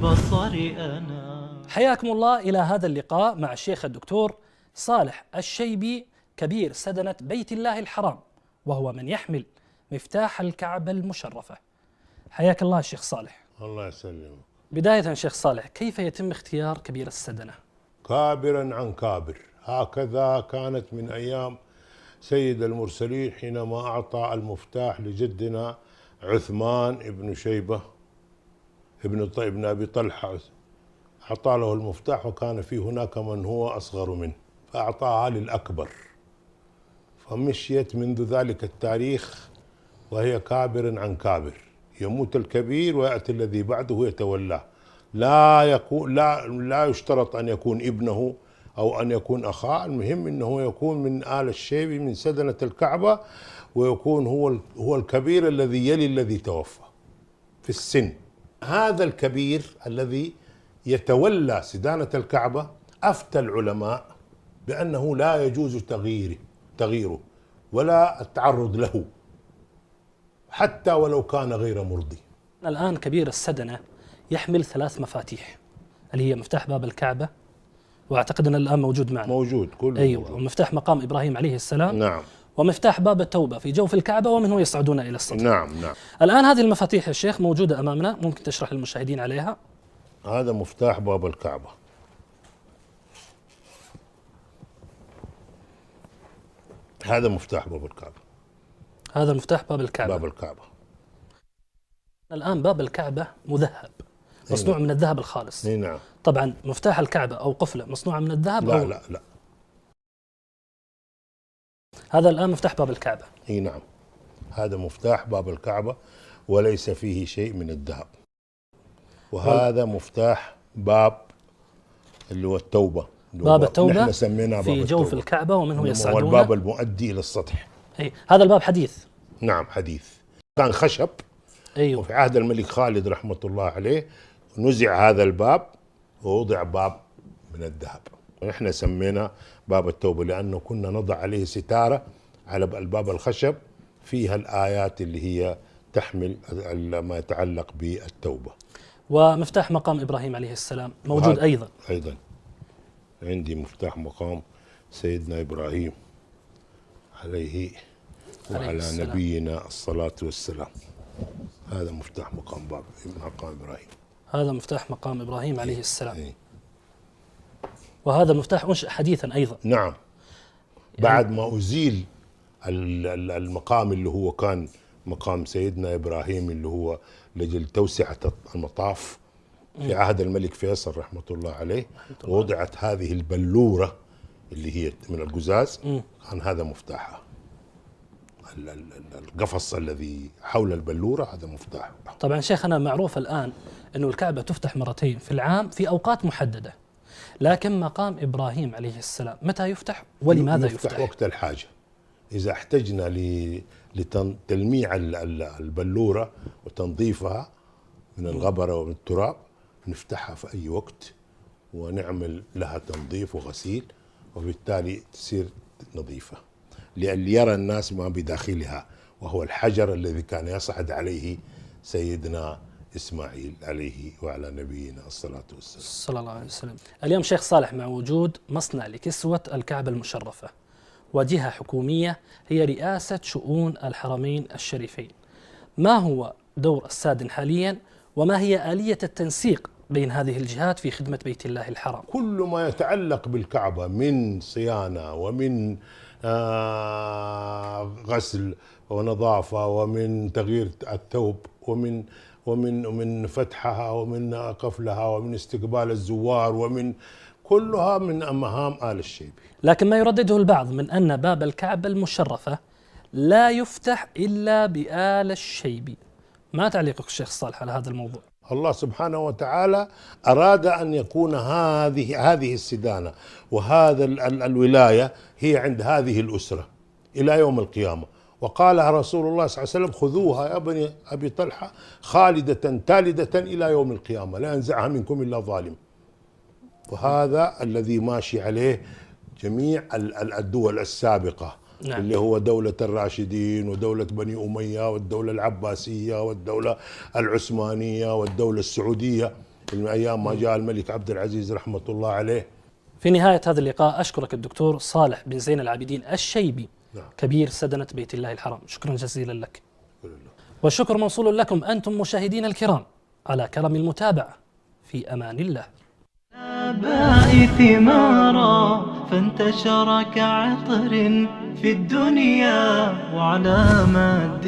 بصري أنا. حياكم الله إلى هذا اللقاء مع الشيخ الدكتور صالح الشيبي، كبير سدنة بيت الله الحرام، وهو من يحمل مفتاح الكعبة المشرفة. حياك الله الشيخ صالح. الله يسلمك. بداية شيخ صالح، كيف يتم اختيار كبير السدنة؟ كابرا عن كابر، هكذا كانت من أيام سيد المرسلين حينما أعطى المفتاح لجدنا عثمان بن شيبة ابن أبي طلحة، أعطى له المفتاح وكان في هناك من هو أصغر منه فأعطاها للأكبر، فمشيت منذ ذلك التاريخ وهي كابر عن كابر، يموت الكبير ويأتي الذي بعده يتولاه. لا يشترط أن يكون ابنه أو أن يكون أخاه، المهم أنه يكون من آل الشيبي من سدنة الكعبة، ويكون هو الكبير الذي يلي الذي توفى في السن. هذا الكبير الذي يتولى سدانة الكعبة أفتى العلماء بأنه لا يجوز تغييره ولا التعرض له حتى ولو كان غير مرضي. الآن كبير السدنة يحمل 3 مفاتيح، اللي هي مفتاح باب الكعبة، واعتقد ان الان موجود معنا. موجود كله. ايوه موجود. ومفتاح مقام ابراهيم عليه السلام. نعم. ومفتاح باب التوبة في جوف الكعبة ومنه يصعدون الى السطح. نعم نعم. الان هذه المفاتيح يا شيخ موجودة امامنا، ممكن تشرح للمشاهدين عليها؟ هذا مفتاح باب الكعبة، هذا مفتاح باب الكعبة، هذا مفتاح باب الكعبة. باب الكعبة. الان باب الكعبة مذهب، مصنوع من الذهب الخالص. نعم. طبعا مفتاح الكعبة او قفلة مصنوعة من الذهب؟ لا أو لا لا. هذا الان مفتاح باب الكعبة. اي نعم، هذا مفتاح باب الكعبة وليس فيه شيء من الذهب. وهذا مفتاح باب اللي هو التوبة، باب التوبة نحن سميناه في باب جوف التوبة. الكعبة ومنه يصعدون. هو الباب المؤدي إلى السطح. أي هذا الباب حديث. نعم حديث، كان خشب. ايوه. وفي عهد الملك خالد رحمة الله عليه نزع هذا الباب ووضع باب من الذهب، ونحن سمينا باب التوبة لأنه كنا نضع عليه ستارة على الباب الخشب فيها الآيات اللي هي تحمل ما يتعلق بالتوبة. ومفتاح مقام إبراهيم عليه السلام موجود أيضا. عندي مفتاح مقام سيدنا إبراهيم عليه وعلى نبينا الصلاة والسلام. هذا مفتاح مقام إبراهيم. هذا مفتاح مقام إبراهيم عليه السلام. وهذا المفتاح أنشأ حديثا أيضا. نعم، بعد ما أزيل المقام اللي هو كان مقام سيدنا إبراهيم اللي هو لجل توسعة المطاف في عهد الملك فيصل رحمة الله عليه، ووضعت هذه البلورة اللي هي من القزاز، كان هذا مفتاحها. القفص الذي حول البلورة هذا مفتاح. طبعا شيخنا معروف الآن أنه الكعبة تفتح مرتين في العام في أوقات محددة، لكن مقام إبراهيم عليه السلام متى يفتح ولماذا يفتح؟ وقت الحاجة، إذا احتجنا لتلميع البلورة وتنظيفها من الغبرة ومن التراب نفتحها في أي وقت ونعمل لها تنظيف وغسيل، وبالتالي تصير نظيفة ليرى الناس ما بداخلها، وهو الحجر الذي كان يصعد عليه سيدنا إسماعيل عليه وعلى نبينا الصلاة والسلام. صلى الله عليه وسلم. اليوم شيخ صالح مع وجود مصنع لكسوة الكعبة المشرفة وجهة حكومية هي رئاسة شؤون الحرمين الشريفين، ما هو دور السادن حاليا وما هي آلية التنسيق بين هذه الجهات في خدمة بيت الله الحرام؟ كل ما يتعلق بالكعبة من صيانة ومن غسل ونظافة ومن تغيير الثوب ومن فتحها ومن قفلها ومن استقبال الزوار ومن كلها من مهام آل الشيبي. لكن ما يردده البعض من أن باب الكعبة المشرفة لا يفتح إلا بآل الشيبي، ما تعليقك الشيخ صالح على هذا الموضوع؟ الله سبحانه وتعالى أراد أن يكون هذه السدانة وهذا الولاية هي عند هذه الأسرة إلى يوم القيامة، وقالها رسول الله صلى الله عليه وسلم: خذوها يا بني أبي طلحة خالدة تالدة إلى يوم القيامة لا ينزعها منكم إلا ظالم. وهذا الذي ماشي عليه جميع الدول السابقة. نعم. اللي هو دولة الراشدين ودولة بني أمية والدولة العباسية والدولة العثمانية والدولة السعودية، من أيام ما جاء الملك عبد العزيز رحمة الله عليه. في نهاية هذا اللقاء أشكرك الدكتور صالح بن زين العابدين الشيبي، كبير سدنة بيت الله الحرام، شكرا جزيلا لك. والشكر موصول لكم أنتم مشاهدين الكرام على كرم المتابعة. في أمان الله. الآباء ثمارا فانتشر كعطر في الدنيا وعلى مد